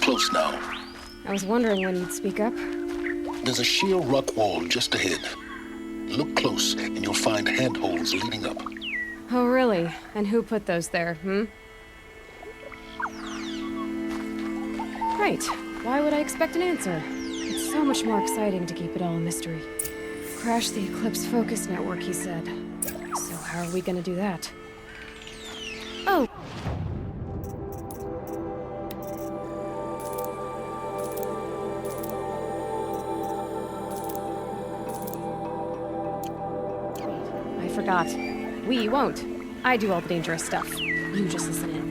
close now. I was wondering when you'd speak up. There's a sheer rock wall just ahead. Look close, and you'll find handholds leading up. Oh, really? And who put those there, Right. Why would I expect an answer? It's so much more exciting to keep it all a mystery. Crash the Eclipse focus network, he said. So how are we gonna do that? Oh! I forgot. We won't. I do all the dangerous stuff. You just listen in.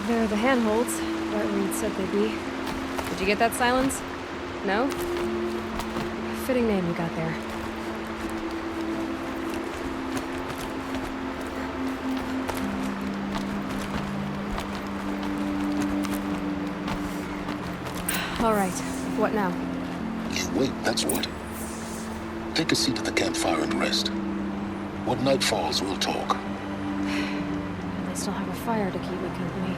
They're the handholds, right where you'd said they'd be. Did you get that, Silence? No? Fitting name you got there. All right, what now? You wait, that's what. Take a seat at the campfire and rest. When night falls, we'll talk. They still have a fire to keep me company.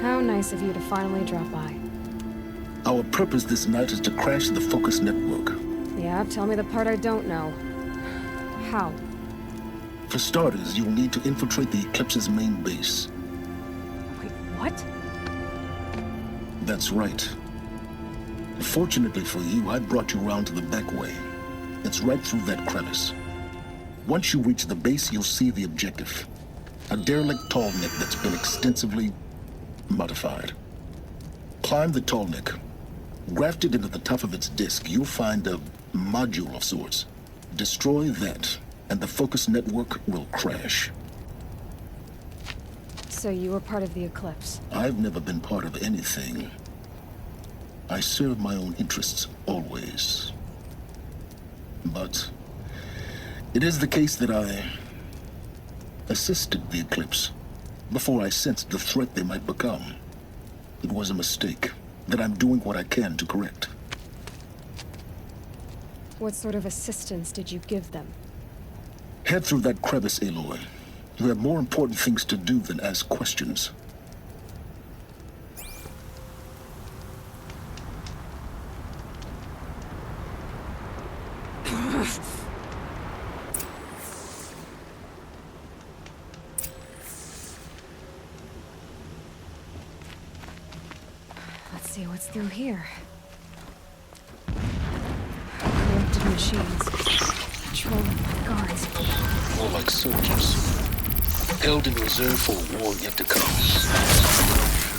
How nice of you to finally drop by. Our purpose this night is to crash the focus network. Yeah, tell me the part I don't know. How? For starters, you'll need to infiltrate the Eclipse's main base. Wait, what? That's right. Fortunately for you, I brought you around to the back way. It's right through that crevice. Once you reach the base, you'll see the objective. A derelict tall neck that's been extensively modified. Climb the tall neck. Grafted into the top of its disk, you'll find a module of sorts. Destroy that, and the focus network will crash. So you were part of the Eclipse? I've never been part of anything. I serve my own interests, always. But it is the case that I assisted the Eclipse before I sensed the threat they might become. It was a mistake that I'm doing what I can to correct. What sort of assistance did you give them? Head through that crevice, Aloy. You have more important things to do than ask questions. Let's see what's through here. Corrupted machines. Patrolling by guards. More like soldiers. Held in reserve for a war yet to come.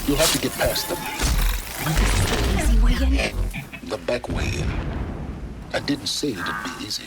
You'll have to get past them. Easy way in? The back way in. I didn't say it'd be easy.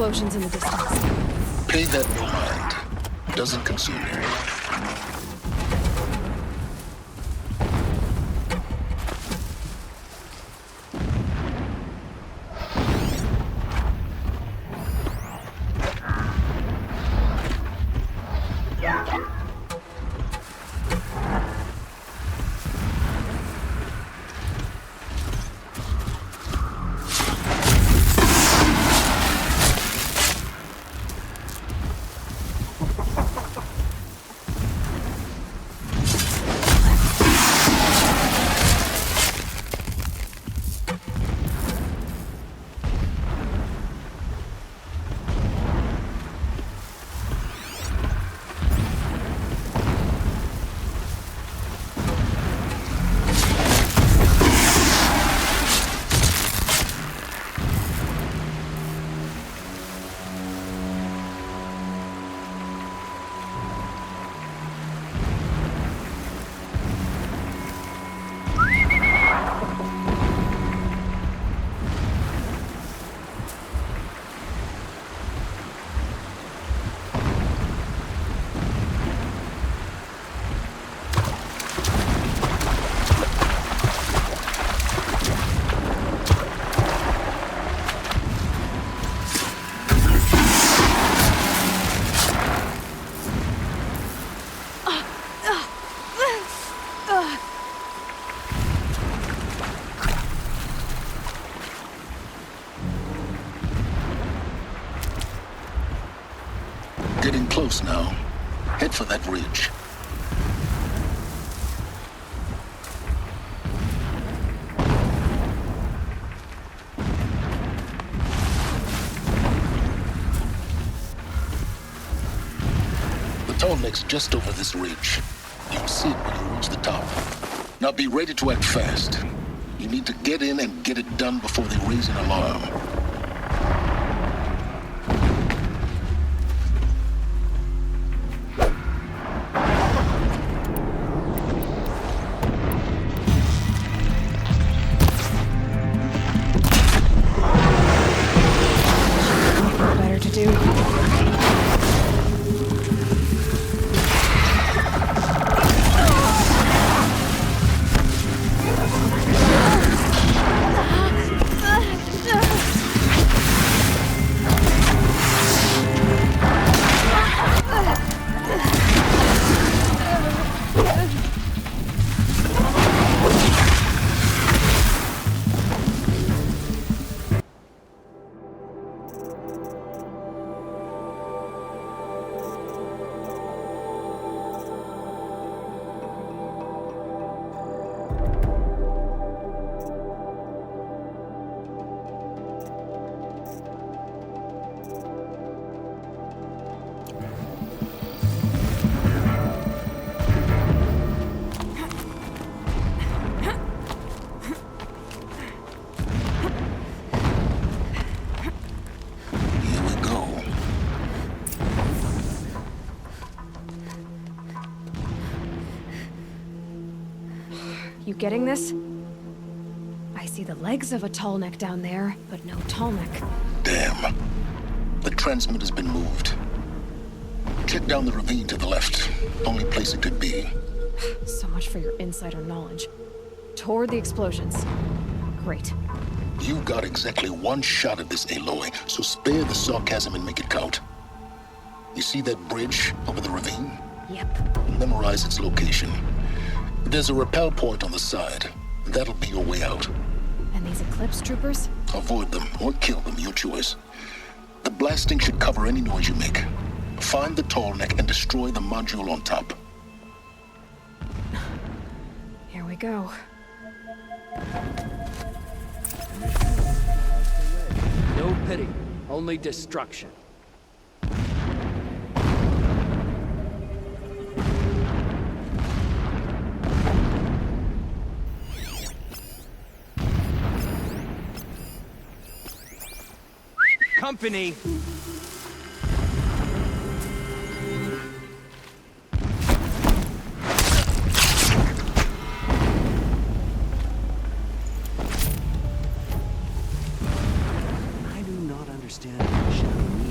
explosions in the distance. Pay that no mind. Doesn't concern you. Getting close now. Head for that ridge. The tall neck's just over this ridge. You'll see it when you reach the top. Now be ready to act fast. You need to get in and get it done before they raise an alarm. Better to do. You getting this? I see the legs of a tall neck down there, but no tall neck. Damn. The transmitter's been moved. Check down the ravine to the left. Only place it could be. So much for your insider knowledge. Toward the explosions. Great. You got exactly one shot at this, Aloy, so spare the sarcasm and make it count. You see that bridge over the ravine? Yep. Memorize its location. There's a rappel point on the side. That'll be your way out. And these Eclipse troopers? Avoid them or kill them, your choice. The blasting should cover any noise you make. Find the tall neck and destroy the module on top. Here we go. No pity, only destruction. Company! I do not understand the shadow.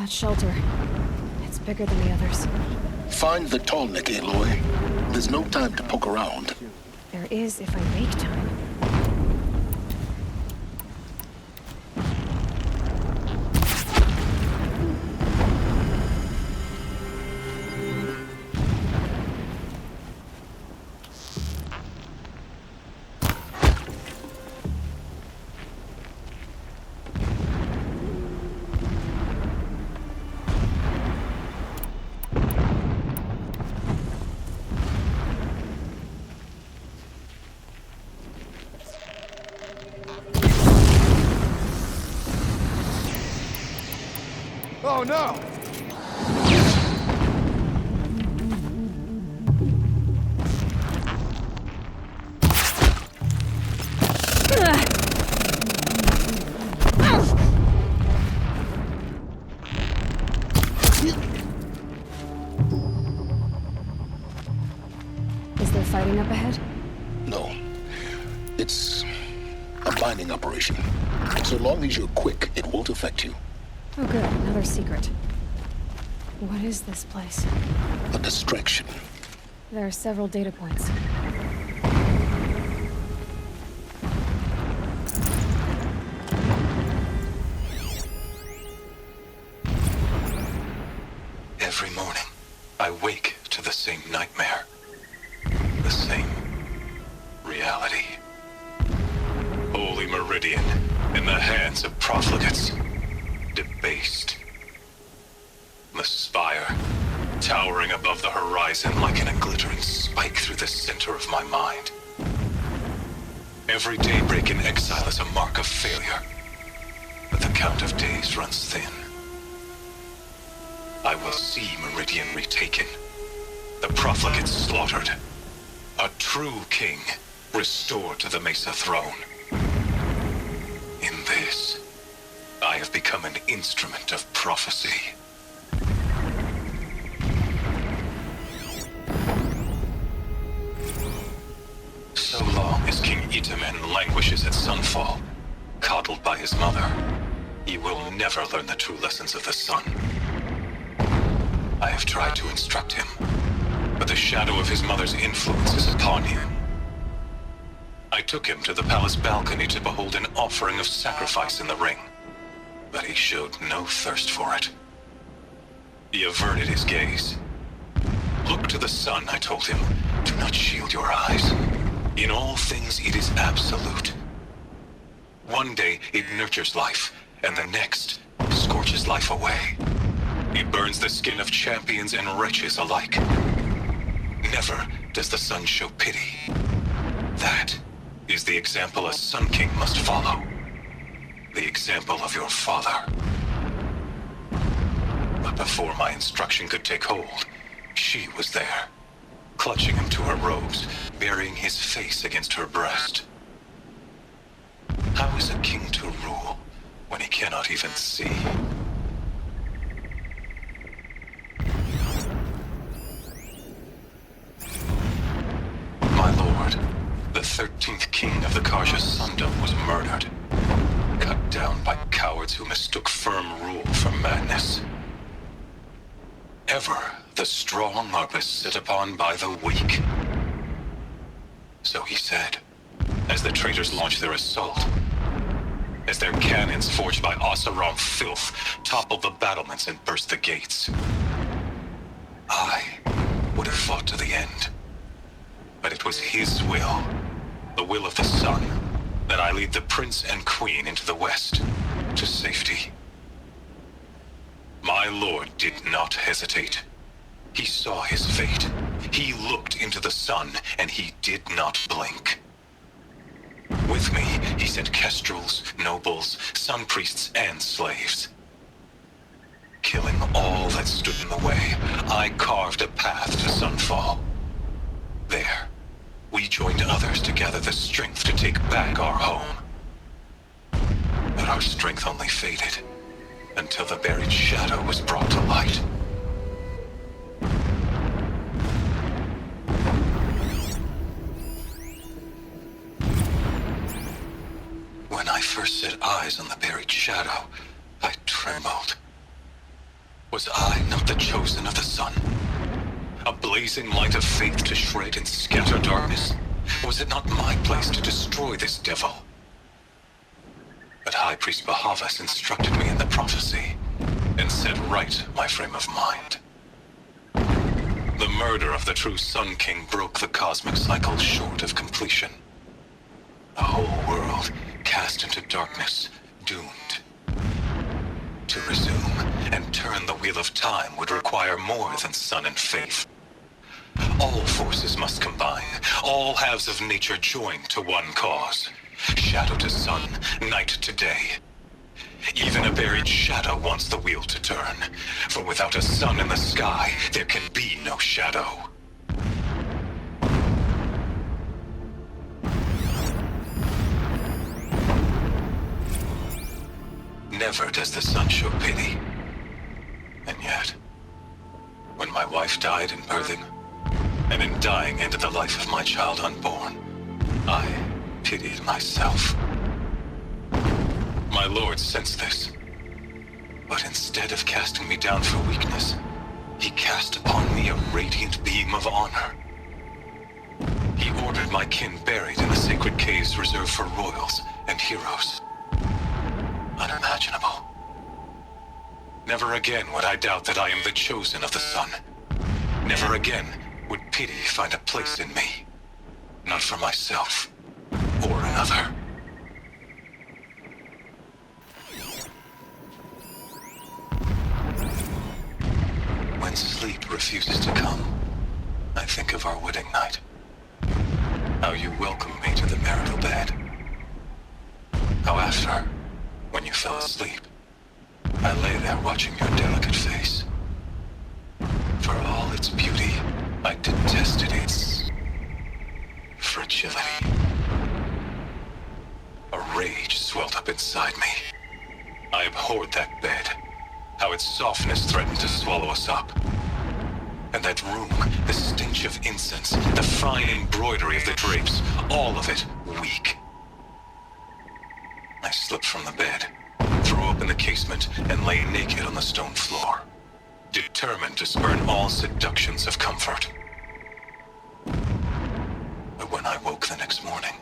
That shelter. It's bigger than the others. Find the tall neck, Aloy. There's no time to poke around. There is if I make time. Oh no! Is there fighting up ahead? No. It's a mining operation. So long as you're quick, it won't affect you. Oh good, another secret. What is this place? A distraction. There are several data points. Every morning, I wake to the same nightmare. The same reality. Holy Meridian in the hands of profligates. Debased. The spire, towering above the horizon like a glittering spike through the center of my mind. Every daybreak in exile is a mark of failure, but the count of days runs thin. I will see Meridian retaken, the profligates slaughtered, a true king restored to the Mesa throne. In this, I have become an instrument of prophecy. So long as King Itamen languishes at sunfall, coddled by his mother, he will never learn the true lessons of the sun. I have tried to instruct him, but the shadow of his mother's influence is upon him. I took him to the palace balcony to behold an offering of sacrifice in the ring, but he showed no thirst for it. He averted his gaze. Look to the sun, I told him. Do not shield your eyes. In all things, it is absolute. One day, it nurtures life, and the next, scorches life away. It burns the skin of champions and wretches alike. Never does the sun show pity. That is the example a Sun King must follow. The example of your father. But before my instruction could take hold, she was there, clutching him to her robes, burying his face against her breast. How is a king to rule when he cannot even see? My lord, the 13th king of the Karja Sundom was murdered, cut down by cowards who mistook firm rule for madness. Ever the strong are beset upon by the weak. So he said, as the traitors launched their assault, as their cannons forged by Oseram filth toppled the battlements and burst the gates. I would have fought to the end. But it was his will, the will of the sun, that I lead the prince and queen into the west, to safety. My lord did not hesitate. He saw his fate. He looked into the sun, and he did not blink. With me, he sent kestrels, nobles, sun priests, and slaves. Killing all that stood in the way, I carved a path to sunfall. There, we joined others to gather the strength to take back our home. But our strength only faded, until the buried shadow was brought to light. When I first set eyes on the buried shadow, I trembled. Was I not the chosen of the sun? A blazing light of faith to shred and scatter darkness? Was it not my place to destroy this devil? But High Priest Bahavas instructed me in the prophecy, and set right my frame of mind. The murder of the true Sun King broke the cosmic cycle short of completion. The whole world cast into darkness, doomed. To resume and turn the wheel of time would require more than sun and faith. All forces must combine, all halves of nature join to one cause. Shadow to sun, night to day. Even a buried shadow wants the wheel to turn, for without a sun in the sky, there can be no shadow. Never does the sun show pity. And yet, when my wife died in birthing, and in dying ended the life of my child unborn, I pitied myself. My lord sensed this, but instead of casting me down for weakness, he cast upon me a radiant beam of honor. He ordered my kin buried in the sacred caves reserved for royals and heroes. Unimaginable. Never again would I doubt that I am the chosen of the sun. Never again would pity find a place in me. Not for myself or another. When sleep refuses to come, I think of our wedding night. How you welcomed me to the marital bed. How after, when you fell asleep, I lay there watching your delicate face. For all its beauty, I detested its fragility. A rage swelled up inside me. I abhorred that bed, how its softness threatened to swallow us up. And that room, the stench of incense, the fine embroidery of the drapes, all of it weak. I slipped from the bed, threw open the casement, and lay naked on the stone floor, determined to spurn all seductions of comfort. But when I woke the next morning,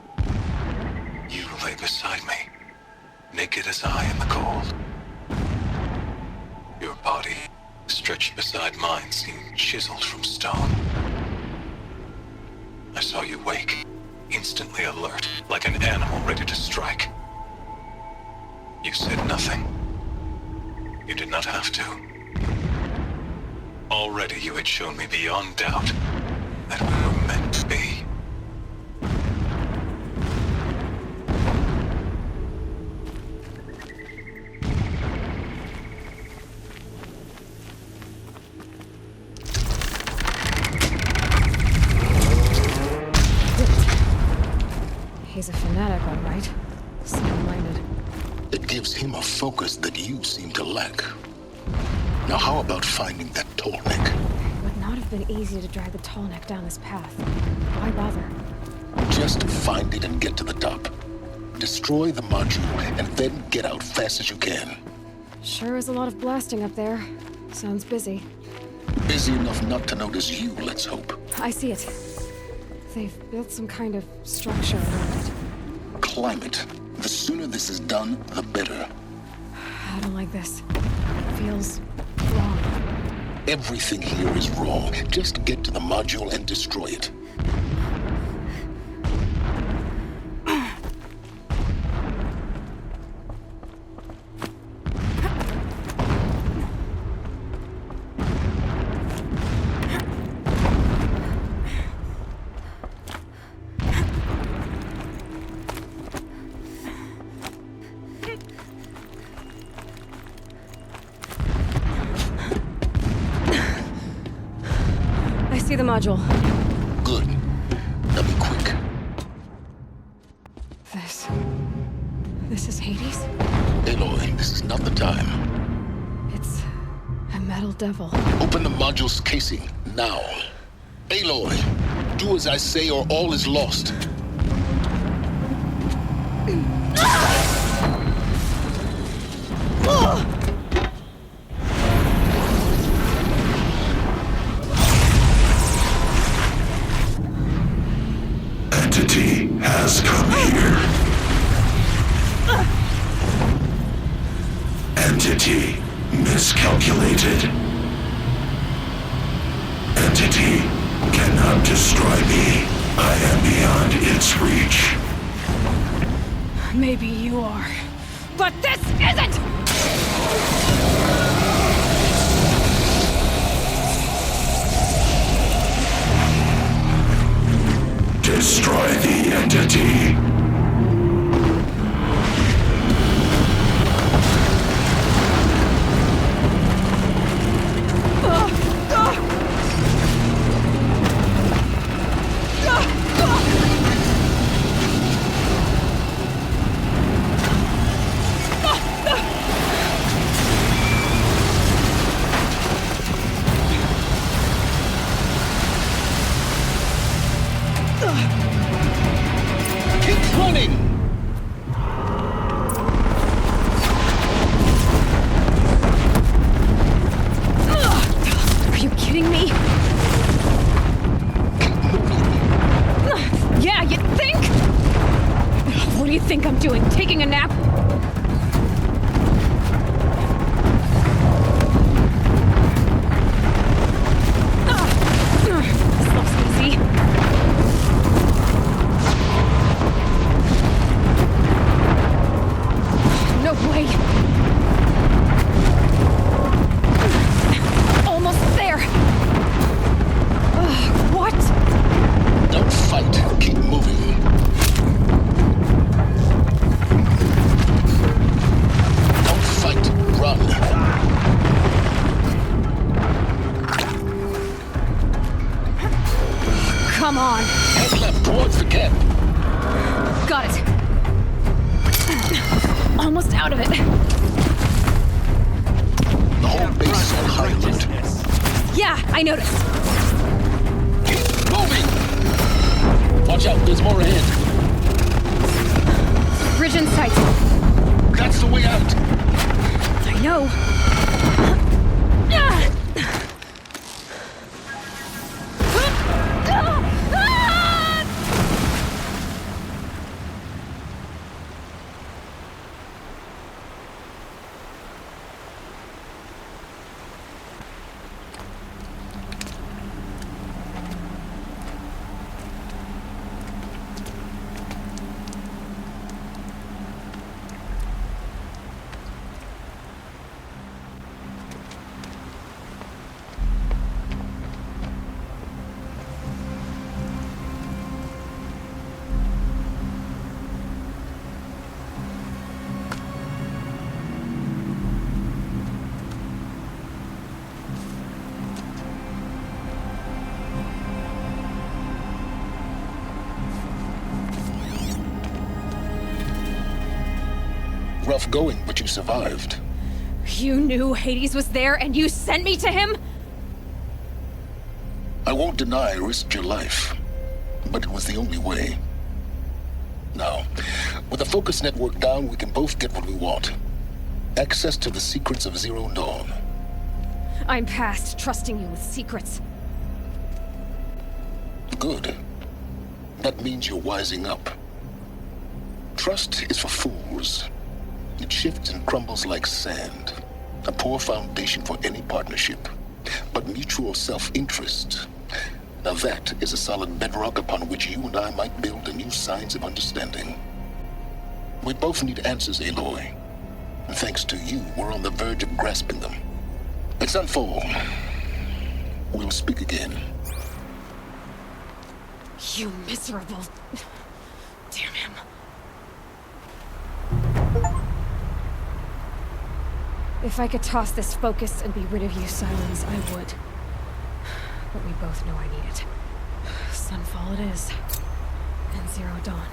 you lay beside me, naked as I in the cold. Your body, stretched beside mine, seemed chiseled from stone. I saw you wake, instantly alert, like an animal ready to strike. You said nothing. You did not have to. Already you had shown me beyond doubt that we were meant to be. He's a fanatic, all right. Single-minded. It gives him a focus that you seem to lack. Now how about finding that tall neck? Would not have been easy to drag the tall neck down this path. Why bother? Just find it and get to the top. Destroy the module and then get out fast as you can. Sure is a lot of blasting up there. Sounds busy. Busy enough not to notice you, let's hope. I see it. They've built some kind of structure around it. Climb it. The sooner this is done, the better. I don't like this. Feels wrong. Everything here is wrong. Just get to the module and destroy it. See the module. Good. Now be quick. This is Hades? Aloy, this is not the time. It's a metal devil. Open the module's casing, now. Aloy, do as I say or all is lost. entity has come here. Entity miscalculated. Entity cannot destroy me. I am beyond its reach. Maybe you are. But this isn't! Destroy the entity. Keep running! Are you kidding me? Yeah, you think? What do you think I'm doing? Taking a nap? This looks easy. No way. Almost there. What? Don't fight. Keep moving. Don't fight. Run. Come on. Head left towards the camp. Got it. Almost out of it. The whole base is on high alert. Yeah, I noticed. Keep moving! Watch out, there's more ahead. Bridge in sight. That's the way out. I know. Rough going, but you survived. You knew Hades was there and you sent me to him? I won't deny I risked your life, but it was the only way. Now, with the focus network down, we can both get what we want. Access to the secrets of Zero Dawn. I'm past trusting you with secrets. Good. That means you're wising up. Trust is for fools. It shifts and crumbles like sand. A poor foundation for any partnership. But mutual self-interest. Now that is a solid bedrock upon which you and I might build a new science of understanding. We both need answers, Aloy. And thanks to you, we're on the verge of grasping them. Let's unfold. We'll speak again. You miserable... Damn him. If I could toss this focus and be rid of you, Silence, I would. But we both know I need it. Sunfall it is. And Zero Dawn.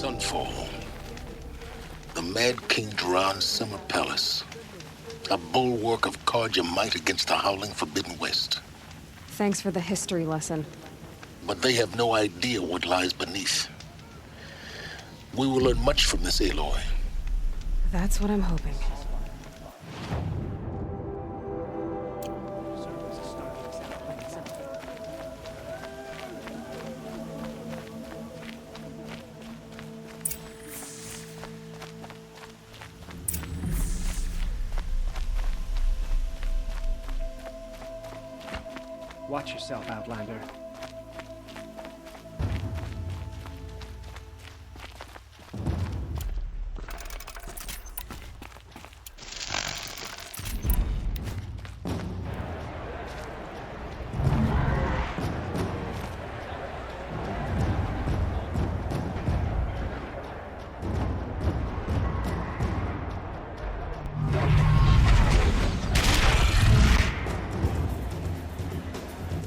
Sunfall. The Mad King Duran's summer palace. A bulwark of carja might against the howling Forbidden West. Thanks for the history lesson. But they have no idea what lies beneath. We will learn much from this Aloy. That's what I'm hoping. Watch yourself, Outlander.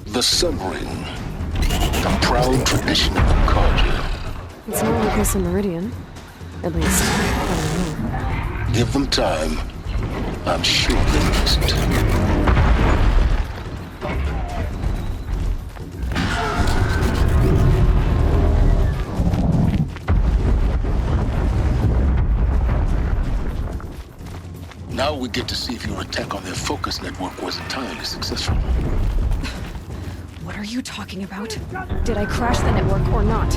The Sun Ring. A proud tradition of the carja. It's not like this in Meridian. At least, I don't know. Give them time. I'm sure they'll fix it. Now we get to see if your attack on their focus network was entirely successful. What are you talking about? Did I crash the network or not?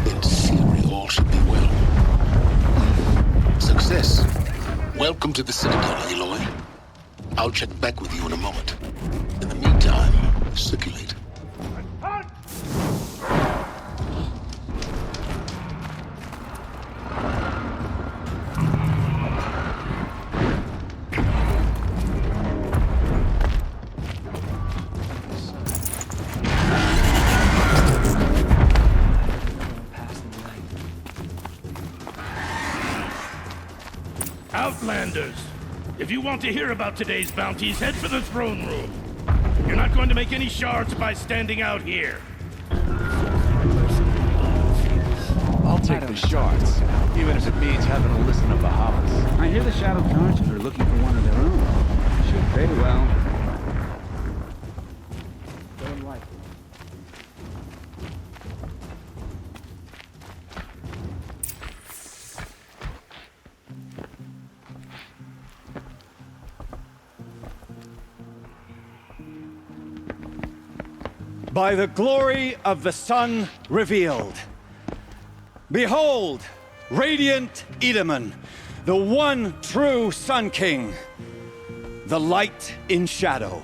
In theory, all should be well. Success. Welcome to the Citadel, Aloy. I'll check back with you in a moment. In the meantime, circulate. Outlanders, if you want to hear about today's bounties, head for the throne room. You're not going to make any shards by standing out here. I'll take the shards, even if it means having to listen to Bahamas. I hear the Shadow Guardians are looking for one of their own. Should pay well. Don't like it. By the glory of the sun revealed. Behold, radiant Edaman, the one true Sun King, the light in shadow,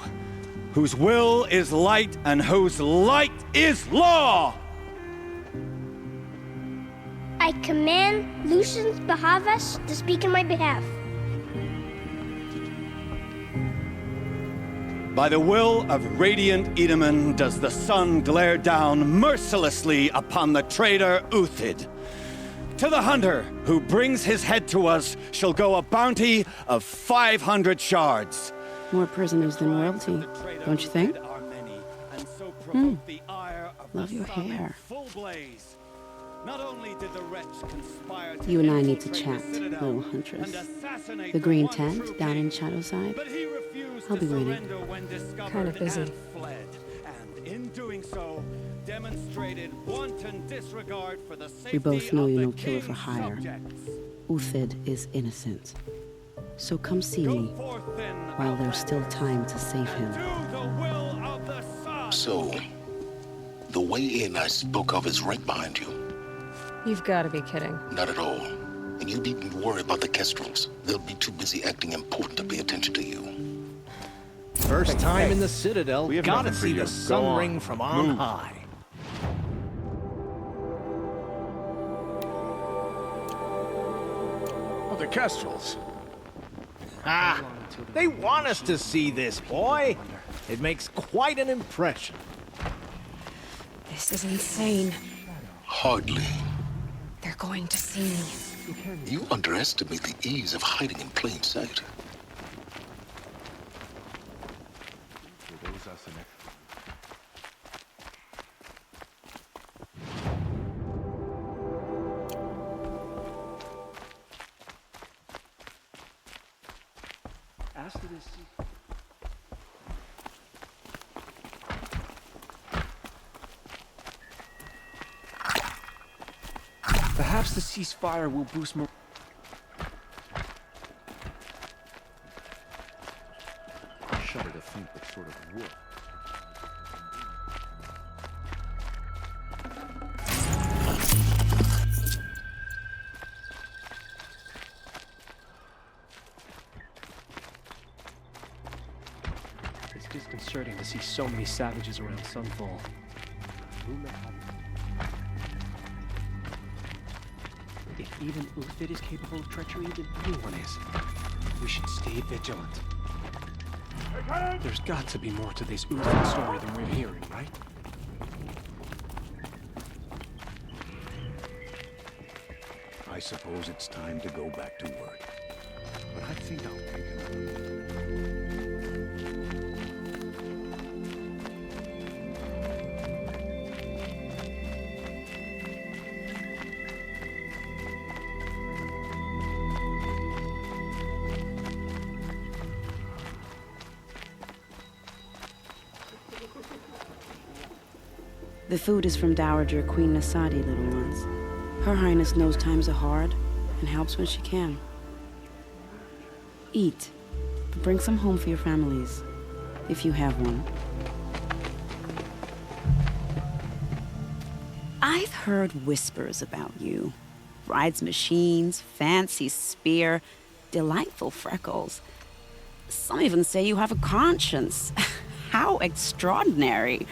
whose will is light and whose light is law! I command Lucius Bahavas to speak in my behalf. By the will of radiant Edaman does the sun glare down mercilessly upon the traitor Uthid. To the hunter who brings his head to us shall go a bounty of 500 shards. More prisoners than royalty, don't you think? Love your hair. You and I need to chat, little huntress. The green tent down in Shadowside. I'll be waiting. Kind of busy. And in doing so, demonstrated wanton disregard for the safety We both know of you're the no killer for king's hire. subjects. Uthid is innocent. So come see me while there's still time to save him. So, the way in I spoke of is right behind you. You've got to be kidding. Not at all. And you needn't worry about the Kestrels. They'll be too busy acting important to pay attention to you. First time in the Citadel, We have gotta nothing for see you. the Go sun on. ring from on Move. high. Oh, the Kestrels. Ah, they want us to see this, boy. It makes quite an impression. This is insane. Hardly. They're going to see me. You underestimate the ease of hiding in plain sight. rest of this... Perhaps the ceasefire will boost more... I shudder to think what sort of work. It's disconcerting to see so many savages around Sunfall. If even Uthid is capable of treachery, then anyone is. We should stay vigilant. There's got to be more to this Uthid story than we're hearing, right? I suppose it's time to go back to work. But I think I'll take another. The food is from Dowager Queen Nasadi, little ones. Her Highness knows times are hard and helps when she can. Eat, but bring some home for your families, if you have one. I've heard whispers about you. Rides machines, fancy spear, delightful freckles. Some even say you have a conscience. How extraordinary.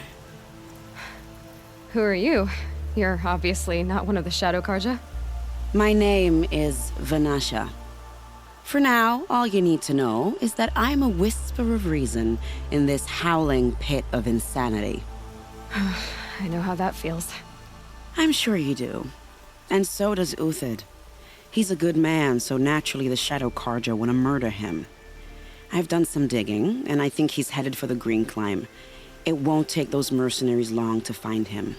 Who are you? You're obviously not one of the Shadow Karja. My name is Vanasha. For now, all you need to know is that I'm a whisper of reason in this howling pit of insanity. I know how that feels. I'm sure you do. And so does Uthid. He's a good man, so naturally the Shadow Karja want to murder him. I've done some digging, and I think he's headed for the Green Climb. It won't take those mercenaries long to find him.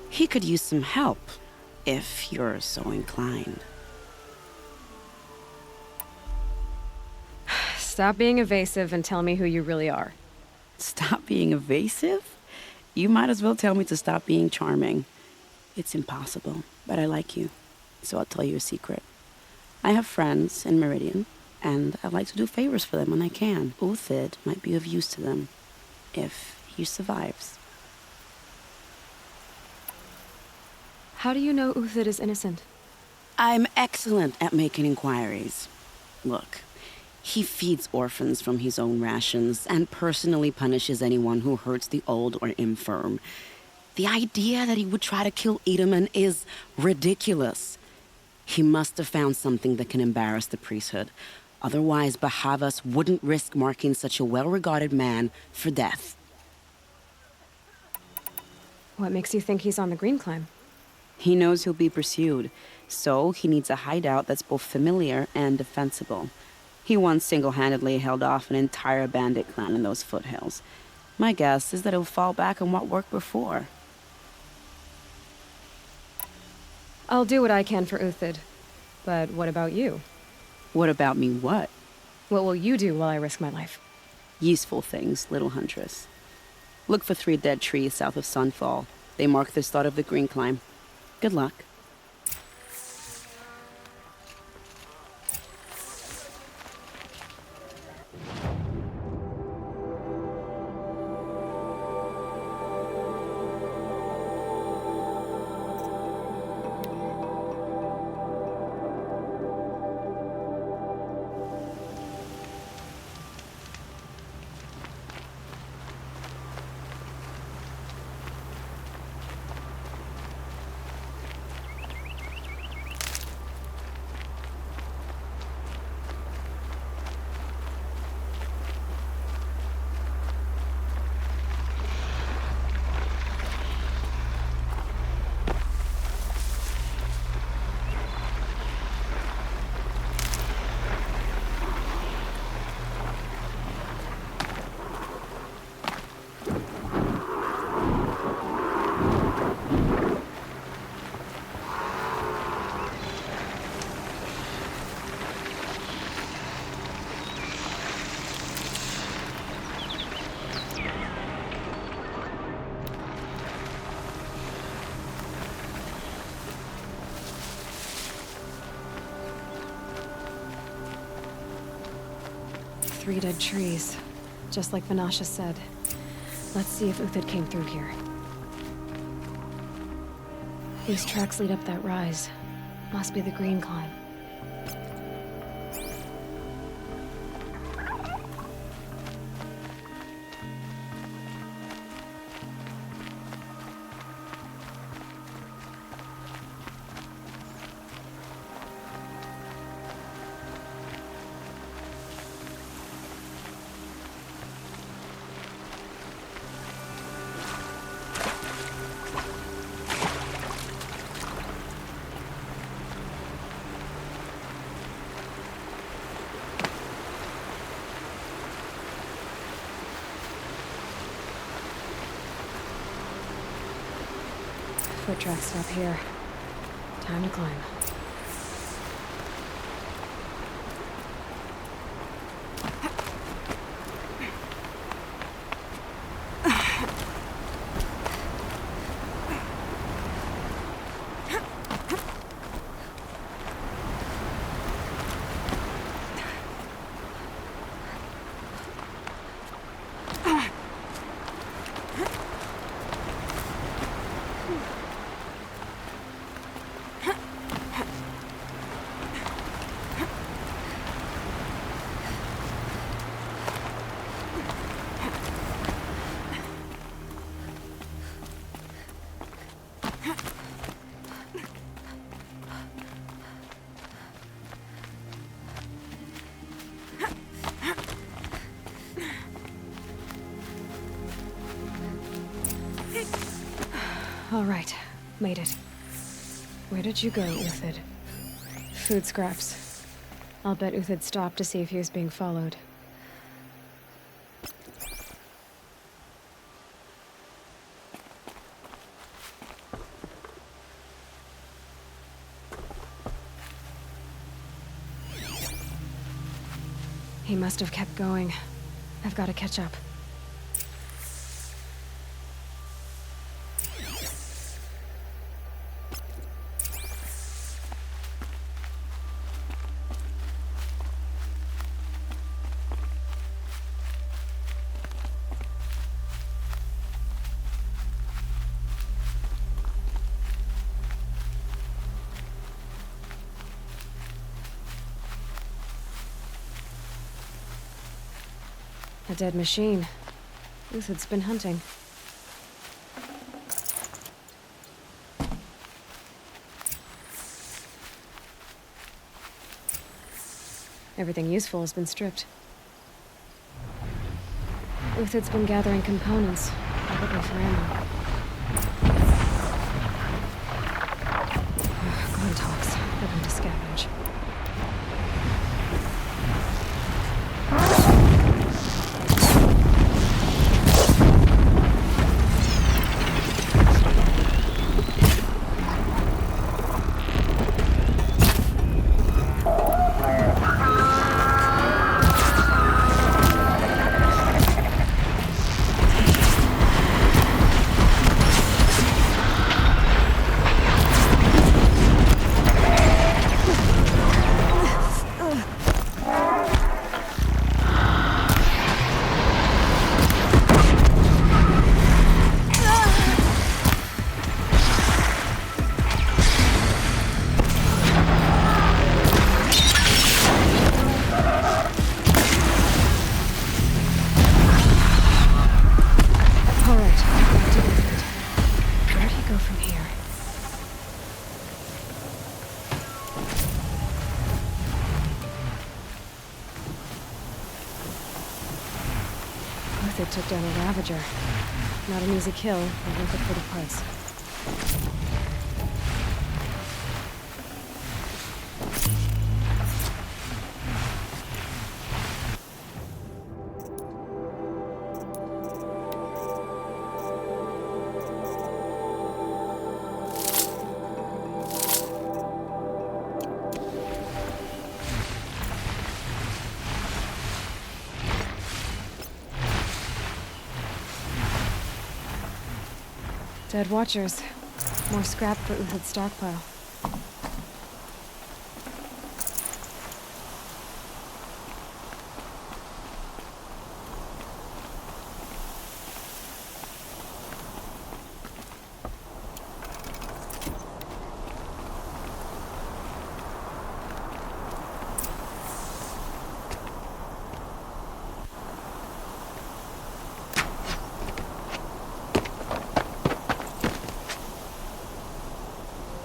He could use some help, if you're so inclined. Stop being evasive and tell me who you really are. Stop being evasive? You might as well tell me to stop being charming. It's impossible, but I like you, so I'll tell you a secret. I have friends in Meridian, and I like to do favors for them when I can. Uthid might be of use to them, if he survives. How do you know Uthid is innocent? I'm excellent at making inquiries. Look, he feeds orphans from his own rations and personally punishes anyone who hurts the old or infirm. The idea that he would try to kill Edelman is ridiculous. He must have found something that can embarrass the priesthood. Otherwise, Bahavas wouldn't risk marking such a well-regarded man for death. What makes you think he's on the Green Climb? He knows he'll be pursued, so he needs a hideout that's both familiar and defensible. He once single-handedly held off an entire bandit clan in those foothills. My guess is that he'll fall back on what worked before. I'll do what I can for Uthid. But what about you? What about me what? What will you do while I risk my life? Useful things, little huntress. Look for 3 dead trees south of Sunfall. They mark the start of the Green Climb. Good luck. 3 dead trees, just like Vanasha said. Let's see if Uthid came through here. These tracks lead up that rise. Must be the green climb. Foot tracks stop here. Time to climb. All right, made it. Where did you go, Uthid? Food scraps. I'll bet Uthid stopped to see if he was being followed. He must have kept going. I've got to catch up. A dead machine. Uthid's been hunting. Everything useful has been stripped. Uthid's been gathering components, probably for ammo. Glintogs, for them to scavenge. Uthid took down a Ravager. Not an easy kill, but worth it for the price. Dead Watchers. More scrap for Uthid's stockpile.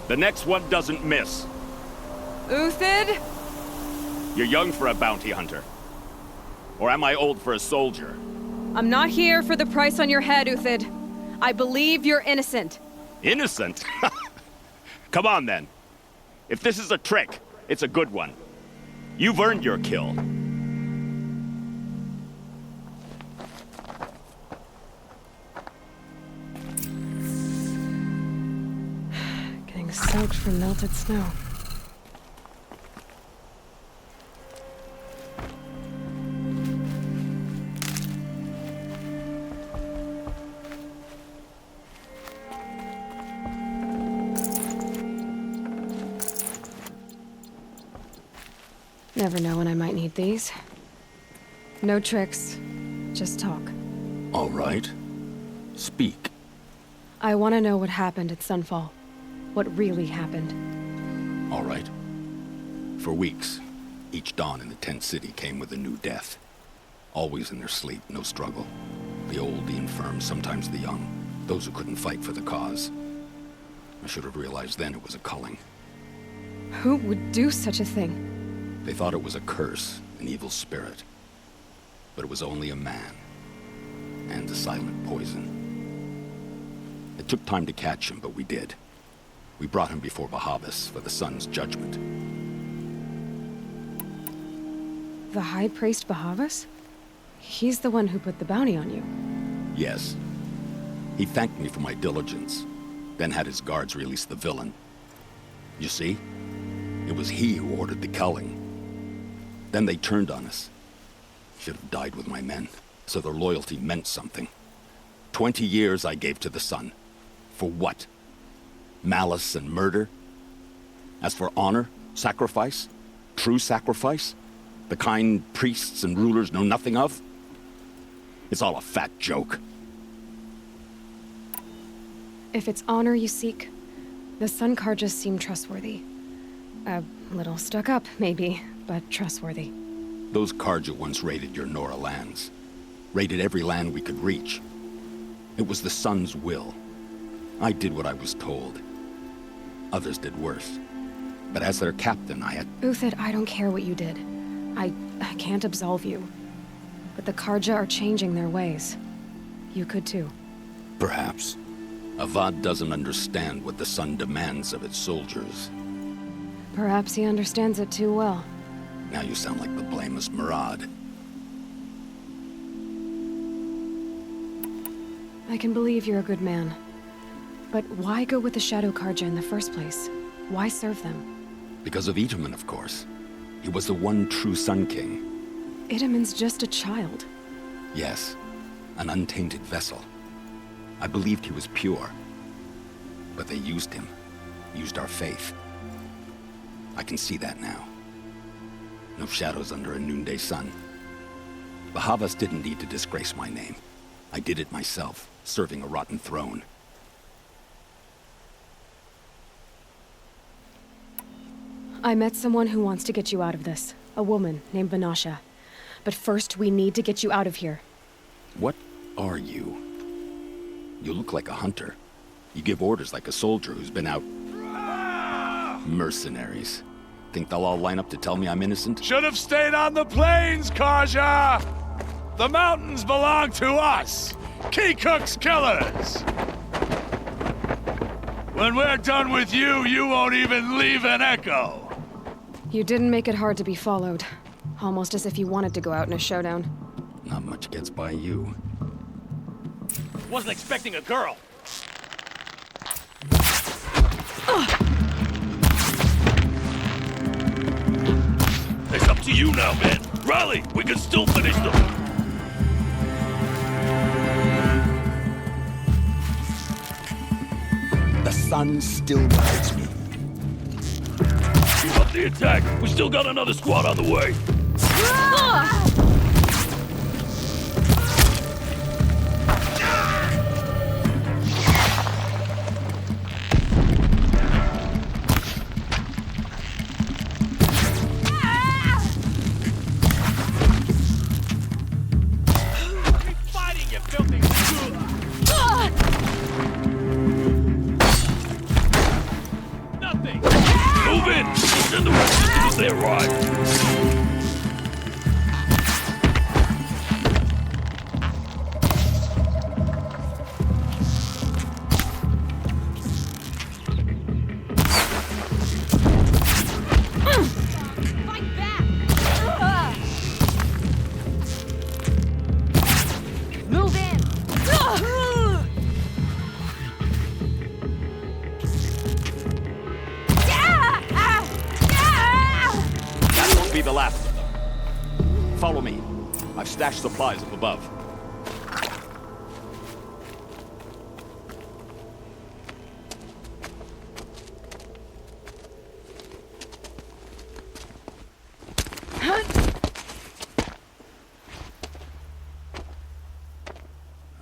The next one doesn't miss. Uthid? You're young for a bounty hunter. Or am I old for a soldier? I'm not here for the price on your head, Uthid. I believe you're innocent. Innocent? Come on, then. If this is a trick, it's a good one. You've earned your kill. Getting soaked from melted snow. Never know when I might need these. No tricks, just talk. All right. Speak. I want to know what happened at Sunfall. What really happened. All right. For weeks, each dawn in the tent city came with a new death. Always in their sleep, no struggle. The old, the infirm, sometimes the young. Those who couldn't fight for the cause. I should have realized then it was a culling. Who would do such a thing? They thought it was a curse, an evil spirit. But it was only a man. And a silent poison. It took time to catch him, but we did. We brought him before Bahavas for the sun's judgment. The High Priest Bahavas? He's the one who put the bounty on you. Yes. He thanked me for my diligence, then had his guards release the villain. You see? It was he who ordered the culling. Then they turned on us. Should have died with my men, so their loyalty meant something. 20 years I gave to the sun. For what? Malice and murder? As for honor, sacrifice, true sacrifice, the kind priests and rulers know nothing of? It's all a fat joke. If it's honor you seek, the Sun Karjas seem trustworthy. A little stuck up, maybe, but trustworthy. Those Karja once raided your Nora lands. Raided every land we could reach. It was the Sun's will. I did what I was told. Others did worse. But as their captain, I had... Uthid, I don't care what you did. I can't absolve you. But the Karja are changing their ways. You could too. Perhaps. Avad doesn't understand what the Sun demands of its soldiers. Perhaps he understands it too well. Now you sound like the blameless Murad. I can believe you're a good man. But why go with the Shadow Karja in the first place? Why serve them? Because of Itaman, of course. He was the one true Sun King. Itaman's just a child. Yes, an untainted vessel. I believed he was pure. But they used him. Used our faith. I can see that now. No shadows under a noonday sun. Bahavas didn't need to disgrace my name. I did it myself, serving a rotten throne. I met someone who wants to get you out of this. A woman named Vanasha. But first, we need to get you out of here. What are you? You look like a hunter. You give orders like a soldier who's been out... Mercenaries. Think they'll all line up to tell me I'm innocent? Should have stayed on the plains, Karja! The mountains belong to us! Keycook's killers! When we're done with you, you won't even leave an echo! You didn't make it hard to be followed. Almost as if you wanted to go out in a showdown. Not much gets by you. Wasn't expecting a girl. It's up to you now, man. Rally! We can still finish them! The sun still guides me. Keep up the attack! We still got another squad on the way! Move in! Send the rest as they arrive! Follow me. I've stashed supplies up above.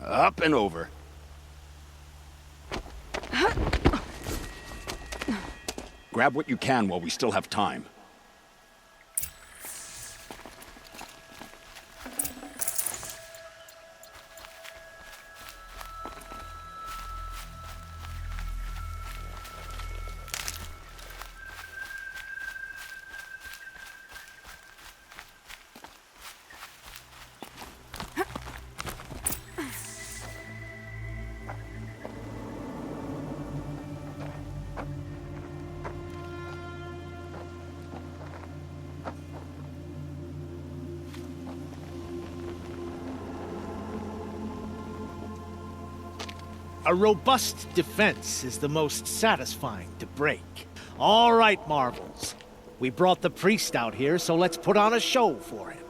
Up and over. Grab what you can while we still have time. A robust defense is the most satisfying to break. All right, Marvels. We brought the priest out here, so let's put on a show for him.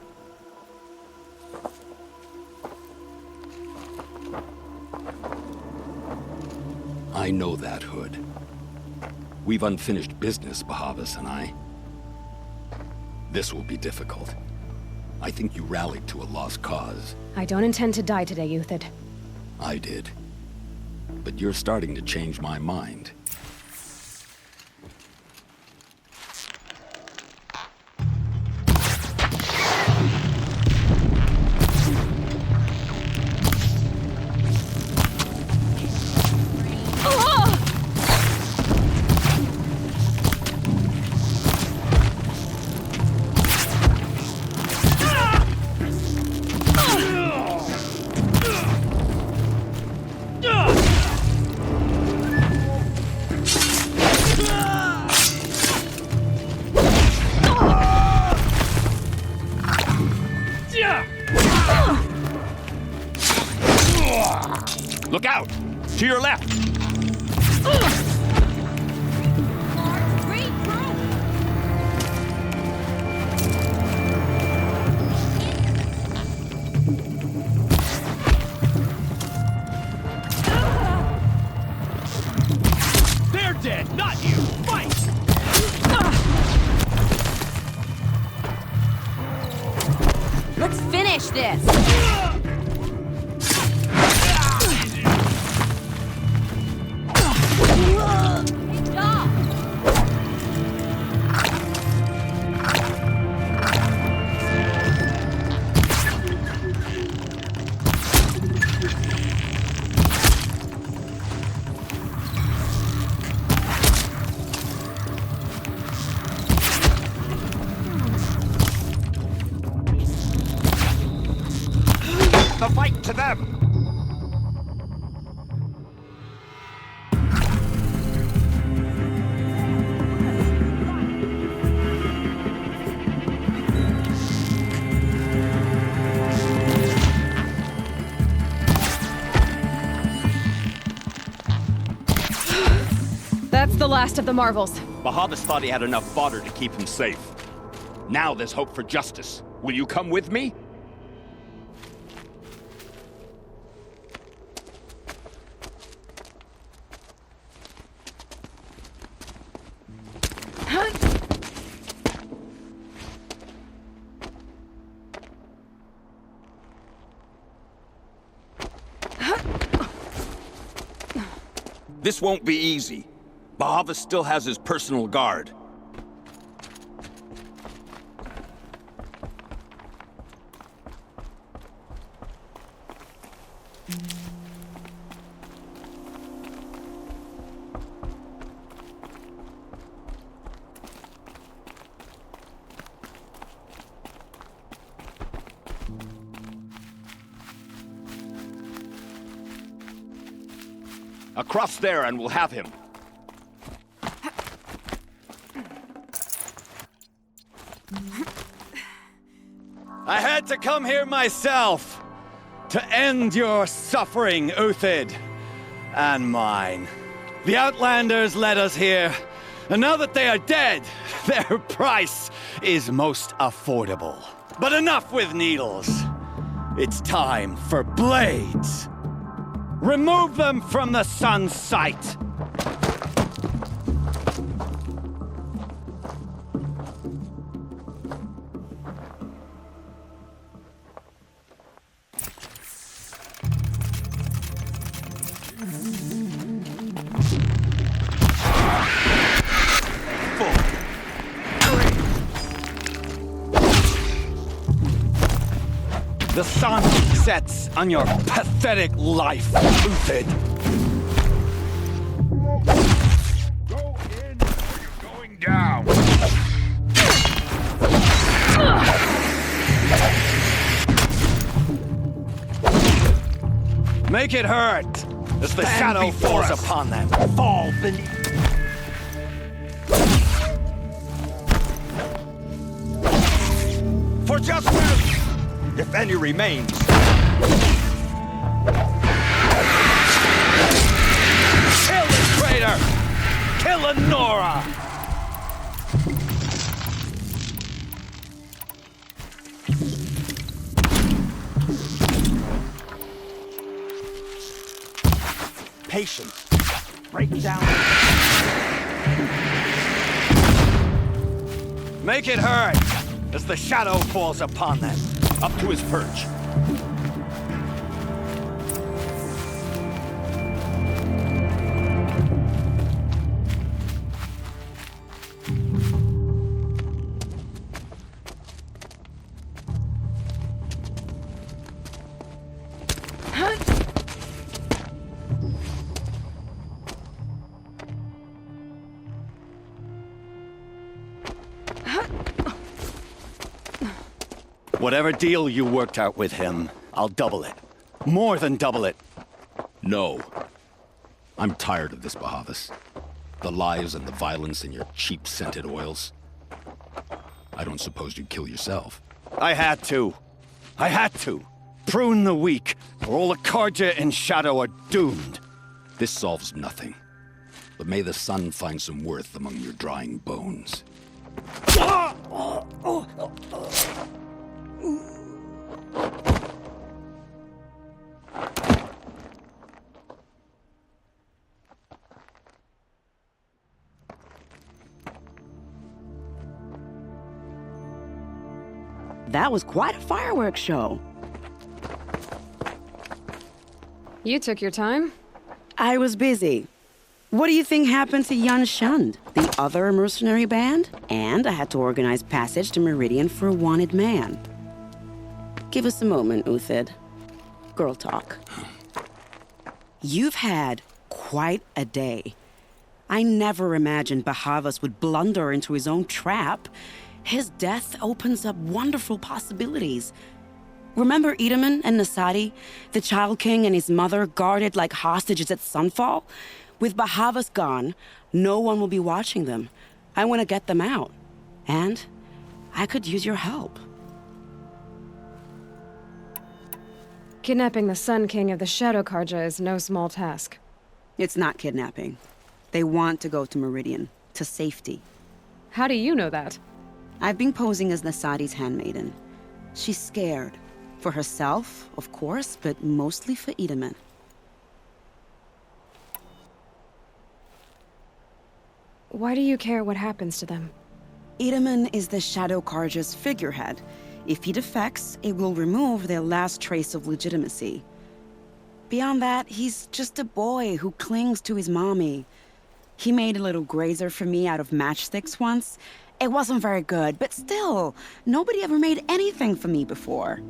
I know that, Hood. We've unfinished business, Bahavas and I. This will be difficult. I think you rallied to a lost cause. I don't intend to die today, Uthid. I did. But you're starting to change my mind. Look out! To your left! They're dead, not you! Fight! Let's finish this! The fight to them! That's the last of the Marvels. Bahavas thought he had enough fodder to keep him safe. Now there's hope for justice. Will you come with me? This won't be easy. Bahavas still has his personal guard. Across there and we'll have him. I had to come here myself to end your suffering, Uthid, and mine. The Outlanders led us here, and now that they are dead, their price is most affordable. But enough with needles. It's time for blades. Remove them from the sun's sight. The sun sets on your pathetic life, Uthid. Go in or you're going down. Make it hurt as the shadow falls upon them. Fall beneath. For justice! If any remains. Kill the traitor! Kill Lenora! Patience. Break down. Make it hurt as the shadow falls upon them. Up to his perch. Whatever deal you worked out with him, I'll double it. More than double it. No. I'm tired of this, Bahavas. The lies and the violence and your cheap scented oils. I don't suppose you'd kill yourself. I had to. I had to. Prune the weak, or all the Karja in shadow are doomed. This solves nothing. But may the sun find some worth among your drying bones. That was quite a fireworks show. You took your time. I was busy. What do you think happened to Jan Shund, the other mercenary band? And I had to organize passage to Meridian for a wanted man. Give us a moment, Uthid. Girl talk. You've had quite a day. I never imagined Bahavas would blunder into his own trap. His death opens up wonderful possibilities. Remember Edaman and Nasadi, the Child King and his mother guarded like hostages at sunfall? With Bahavas gone, no one will be watching them. I want to get them out. And I could use your help. Kidnapping the Sun King of the Shadow Karja is no small task. It's not kidnapping. They want to go to Meridian, to safety. How do you know that? I've been posing as Nasadi's handmaiden. She's scared. For herself, of course, but mostly for Edaman. Why do you care what happens to them? Edaman is the Shadow Karja's figurehead. If he defects, it will remove their last trace of legitimacy. Beyond that, he's just a boy who clings to his mommy. He made a little grazer for me out of matchsticks once. It wasn't very good, but still, nobody ever made anything for me before.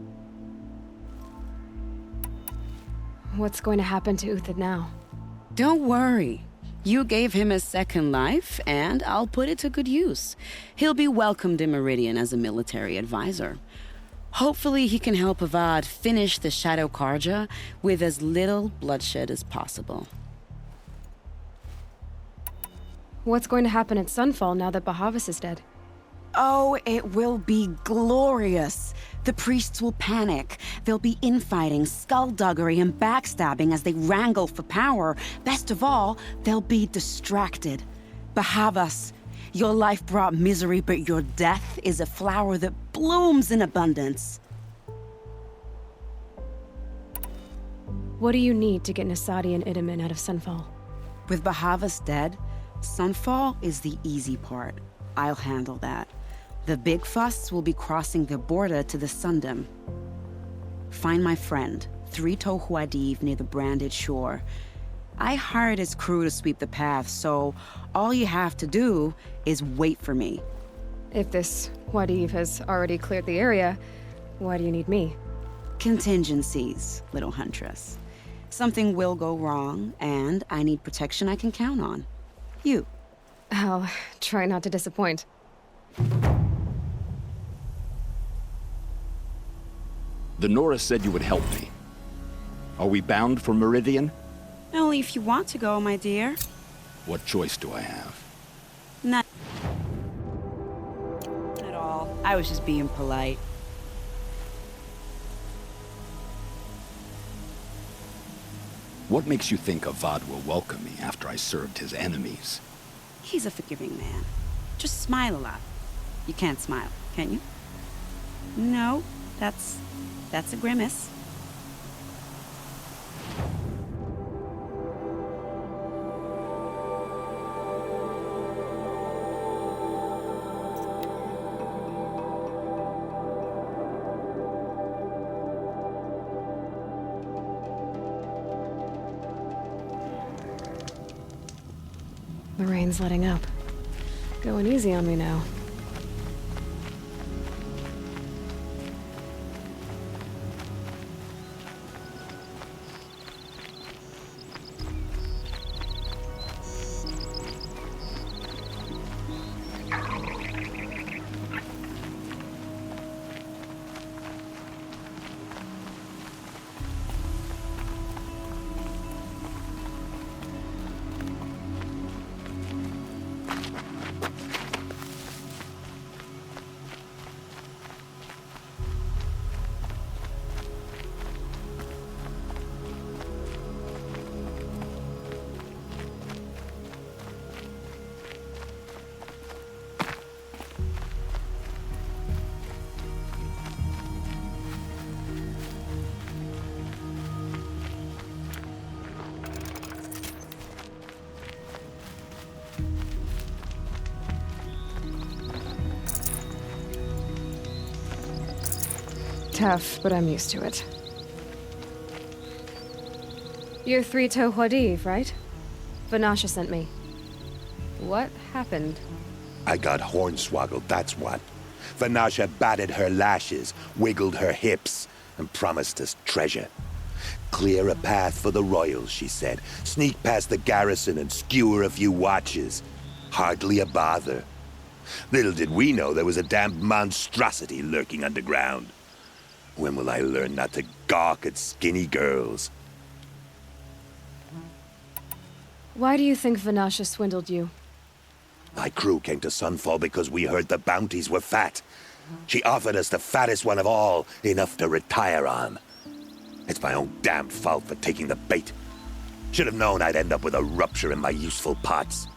What's going to happen to Uthid now? Don't worry. You gave him a second life, and I'll put it to good use. He'll be welcomed in Meridian as a military advisor. Hopefully he can help Avad finish the Shadow Karja with as little bloodshed as possible. What's going to happen at Sunfall now that Bahavas is dead? Oh, it will be glorious. The priests will panic. There'll be infighting, skullduggery, and backstabbing as they wrangle for power. Best of all, they'll be distracted. Bahavas, your life brought misery, but your death is a flower that blooms in abundance. What do you need to get Nasadi and Itamen out of Sunfall? With Bahavas dead, Sunfall is the easy part. I'll handle that. The big fuss will be crossing the border to the Sundom. Find my friend, 3 Tohuadiv near the branded shore. I hired his crew to sweep the path, so all you have to do is wait for me. If this Wadiv has already cleared the area, why do you need me? Contingencies, little huntress. Something will go wrong, and I need protection I can count on. You. I'll try not to disappoint. The Nora said you would help me. Are we bound for Meridian? Only if you want to go, my dear. What choice do I have? None at all. I was just being polite. What makes you think Avad will welcome me after I served his enemies? He's a forgiving man. Just smile a lot. You can't smile, can you? No, that's a grimace. The rain's letting up. Going easy on me now. Tough, but I'm used to it. You're 3 Tohuadiv, right? Vanasha sent me. What happened? I got hornswoggled, that's what. Vanasha batted her lashes, wiggled her hips, and promised us treasure. Clear a path for the royals, she said. Sneak past the garrison and skewer a few watches. Hardly a bother. Little did we know there was a damned monstrosity lurking underground. When will I learn not to gawk at skinny girls? Why do you think Vanasha swindled you? My crew came to Sunfall because we heard the bounties were fat. She offered us the fattest one of all, enough to retire on. It's my own damned fault for taking the bait. Should have known I'd end up with a rupture in my useful parts.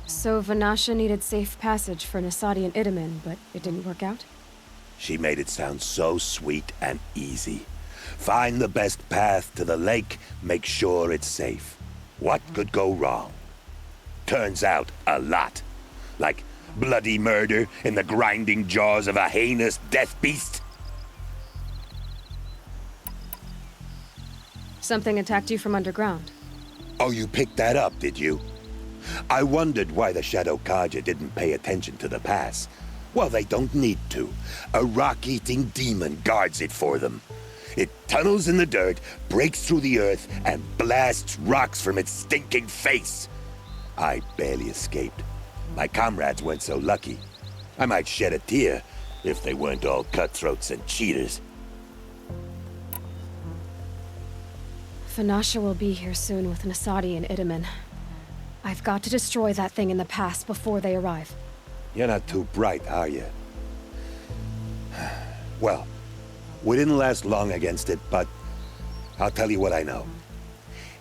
So Vanasha needed safe passage for Nasadi and Itamen, but it didn't work out? She made it sound so sweet and easy. Find the best path to the lake, make sure it's safe. What could go wrong? Turns out, a lot. Like bloody murder in the grinding jaws of a heinous death beast. Something attacked you from underground. Oh, you picked that up, did you? I wondered why the Shadow Kaja didn't pay attention to the pass. Well, they don't need to. A rock-eating demon guards it for them. It tunnels in the dirt, breaks through the earth, and blasts rocks from its stinking face. I barely escaped. My comrades weren't so lucky. I might shed a tear if they weren't all cutthroats and cheaters. Vanasha will be here soon with Nasadi and Itamen. I've got to destroy that thing in the past before they arrive. You're not too bright, are you? Well, we didn't last long against it, but I'll tell you what I know.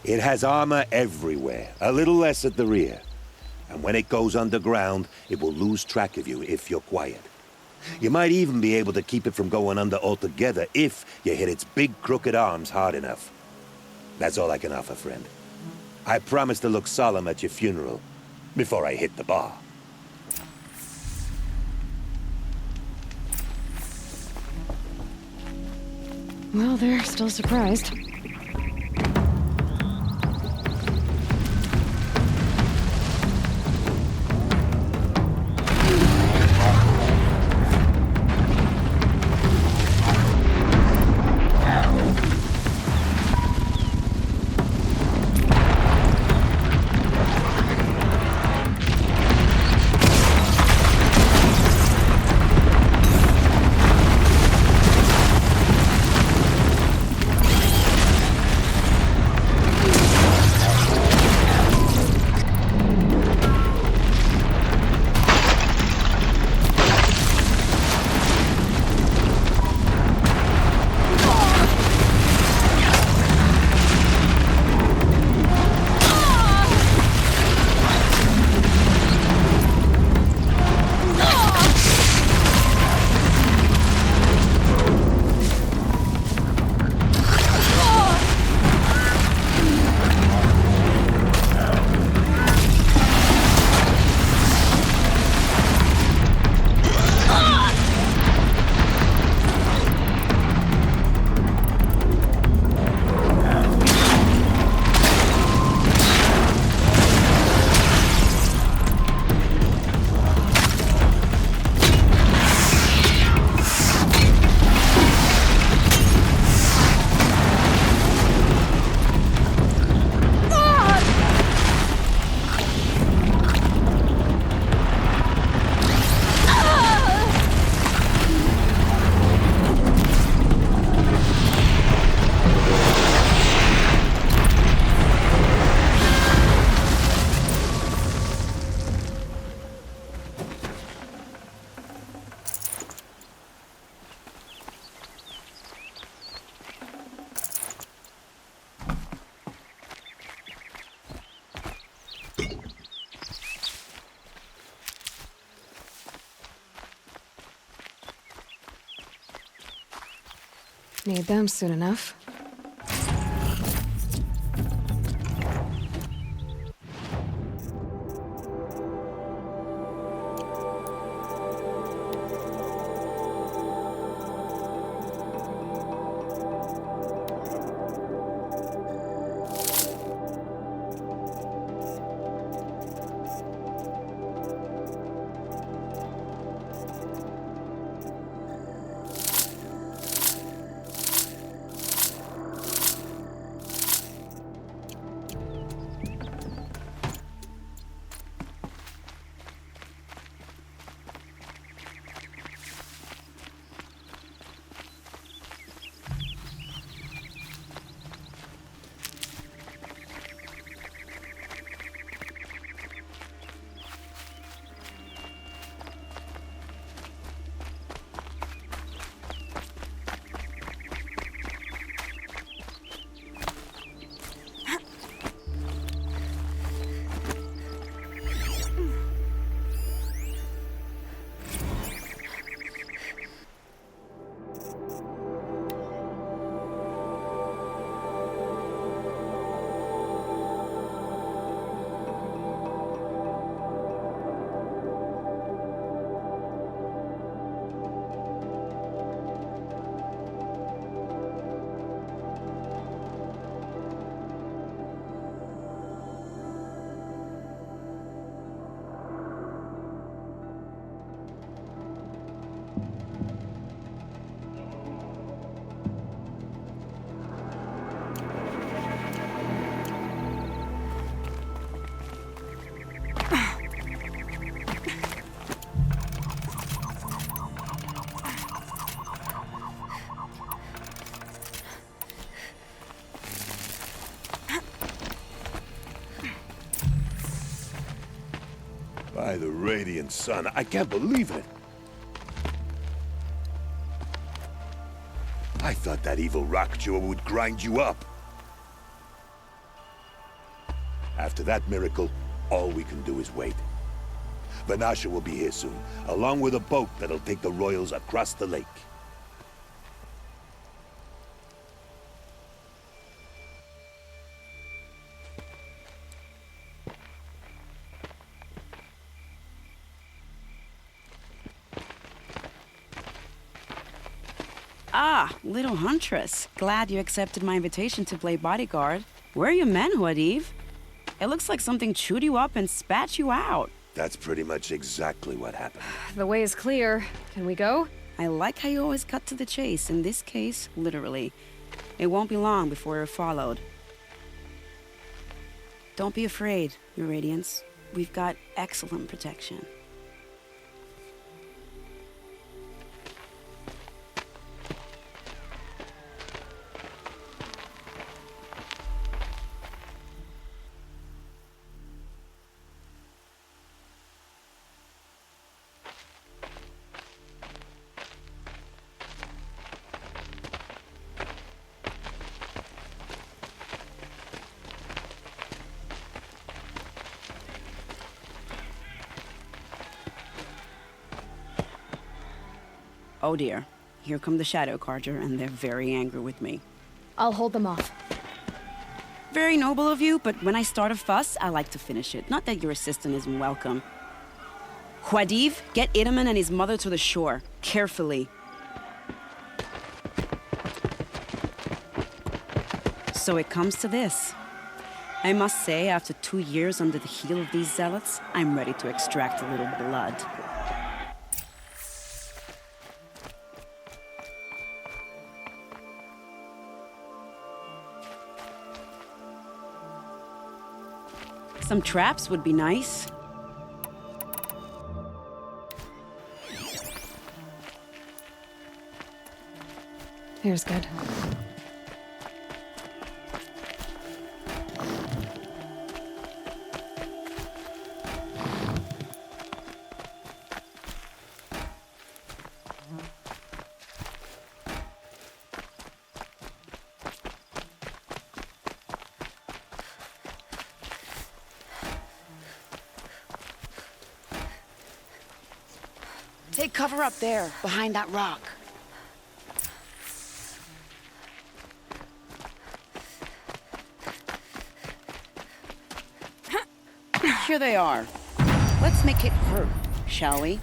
It has armor everywhere, a little less at the rear. And when it goes underground, it will lose track of you if you're quiet. You might even be able to keep it from going under altogether if you hit its big crooked arms hard enough. That's all I can offer, friend. I promise to look solemn at your funeral before I hit the bar. Well, they're still surprised. Need them soon enough. By the radiant sun, I can't believe it. I thought that evil rock chewer would grind you up. After that miracle, all we can do is wait. Vanasha will be here soon, along with a boat that'll take the royals across the lake. Ah, little huntress. Glad you accepted my invitation to play bodyguard. Where are your men, Huadiv? It looks like something chewed you up and spat you out. That's pretty much exactly what happened. The way is clear. Can we go? I like how you always cut to the chase. In this case, literally. It won't be long before you're followed. Don't be afraid, Your Radiance. We've got excellent protection. Oh dear, here come the Shadow Carja, and they're very angry with me. I'll hold them off. Very noble of you, but when I start a fuss, I like to finish it. Not that your assistant isn't welcome. Huadiv, get Itaman and his mother to the shore. Carefully. So it comes to this. I must say, after 2 years under the heel of these zealots, I'm ready to extract a little blood. Some traps would be nice. Here's good. Take cover up there, behind that rock. Here they are. Let's make it hurt, shall we?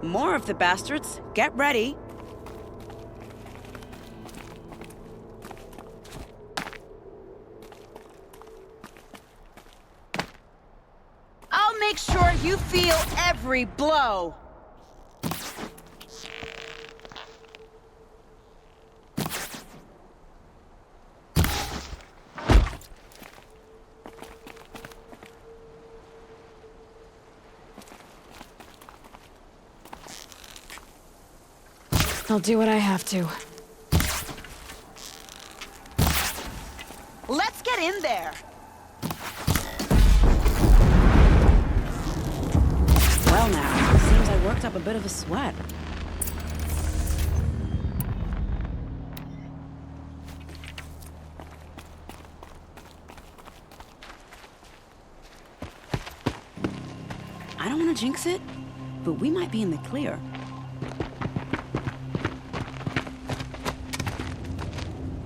More of the bastards. Get ready. I'll make sure you feel every blow. I'll do what I have to. Let's get in there. Well now, seems I worked up a bit of a sweat. I don't want to jinx it, but we might be in the clear.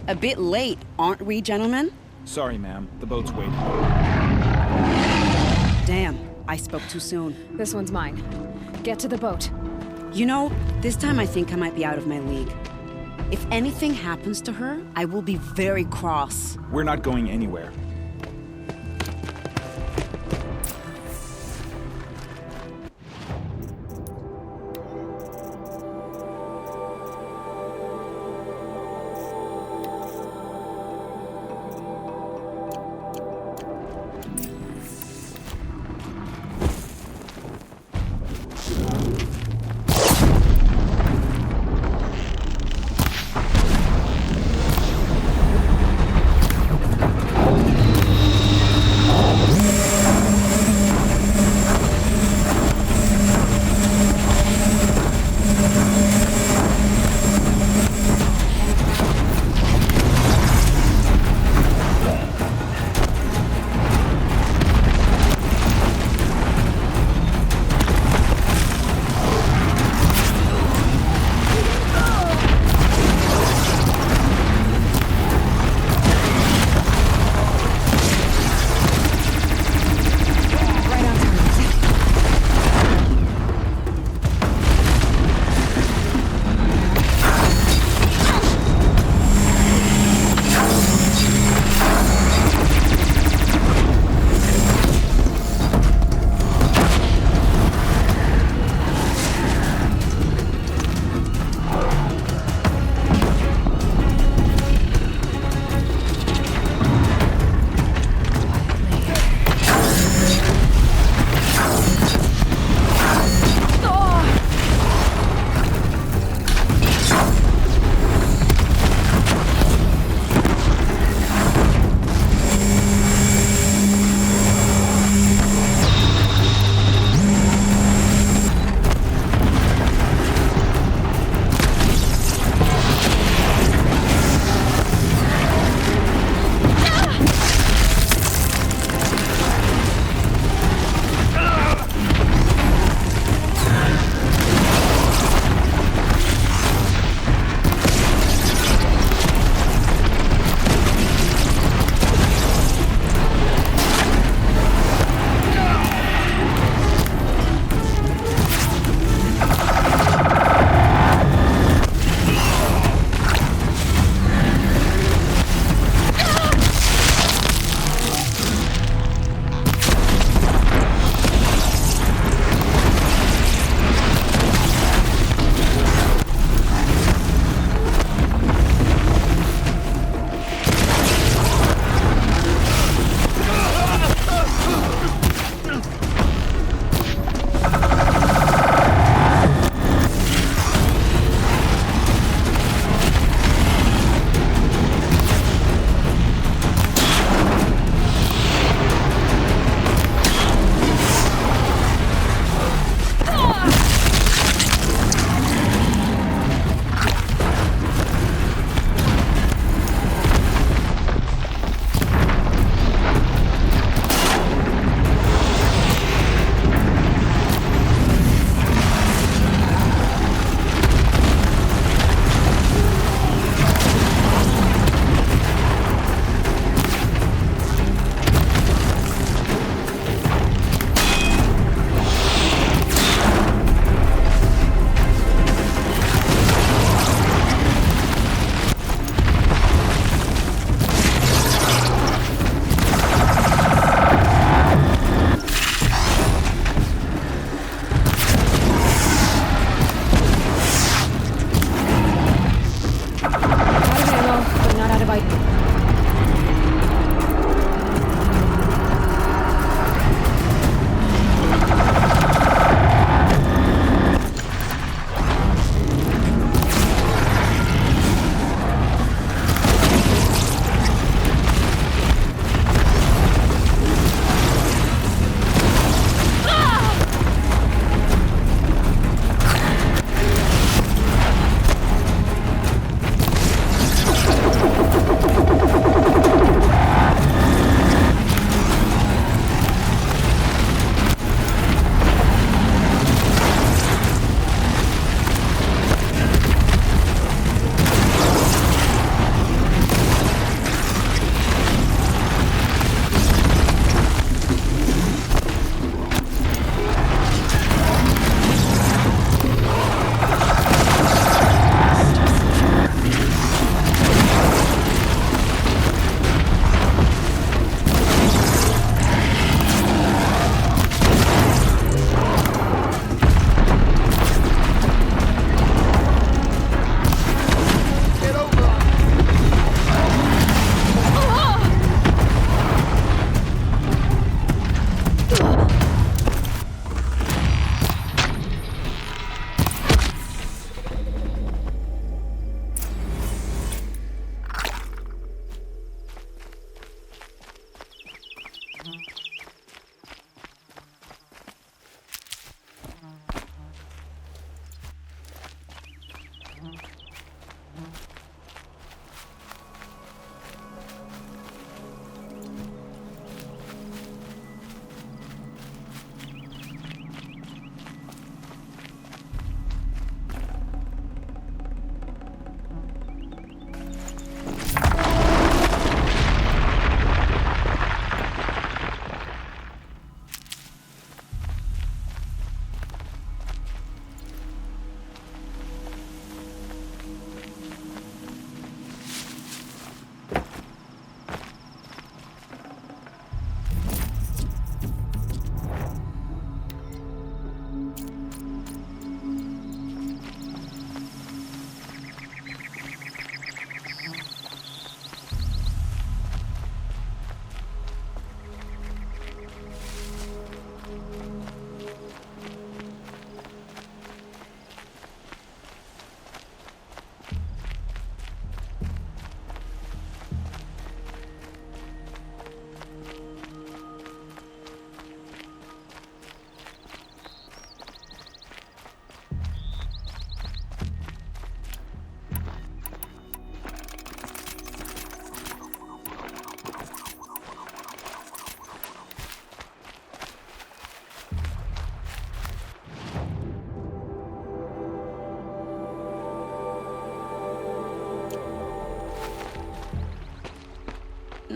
A bit late, aren't we, gentlemen? Sorry, ma'am. The boat's waiting. Damn, I spoke too soon. This one's mine. Get to the boat. You know, this time I think I might be out of my league. If anything happens to her, I will be very cross. We're not going anywhere.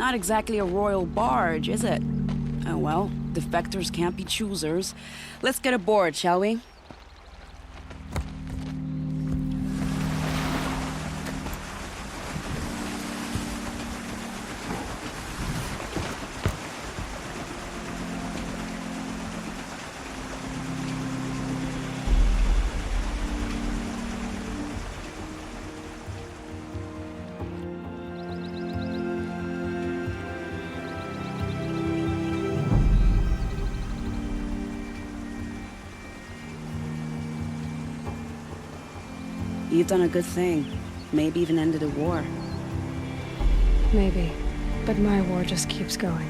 Not exactly a royal barge, is it? Oh well, defectors can't be choosers. Let's get aboard, shall we? You've done a good thing. Maybe even ended a war. Maybe. But my war just keeps going.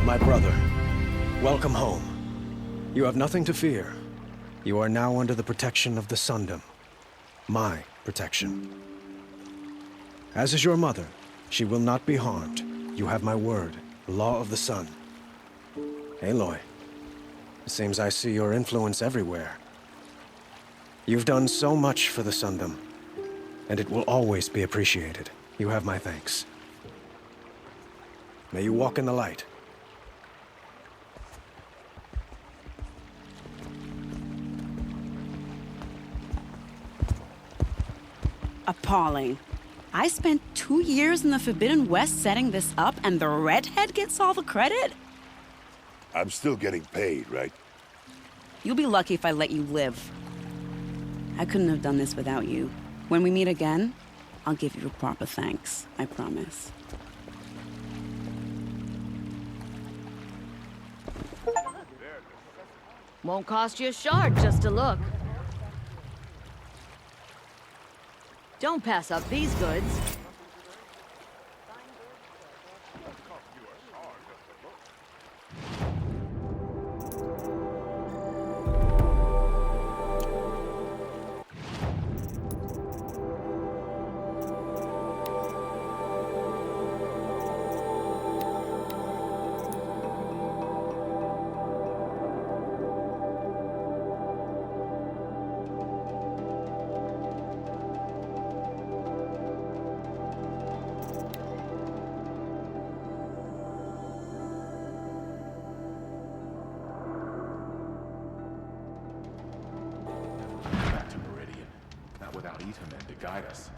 My brother, welcome home. You have nothing to fear. You are now under the protection of the Sundom. My protection. As is your mother, she will not be harmed. You have my word, the law of the sun. Aloy, it seems I see your influence everywhere. You've done so much for the Sundom, and it will always be appreciated. You have my thanks. May you walk in the light. Appalling. I spent 2 years in the Forbidden West setting this up, and the redhead gets all the credit? I'm still getting paid, right? You'll be lucky if I let you live. I couldn't have done this without you. When we meet again, I'll give you a proper thanks. I promise. Won't cost you a shard just to look. Don't pass up these goods. Without Ethermen to guide us.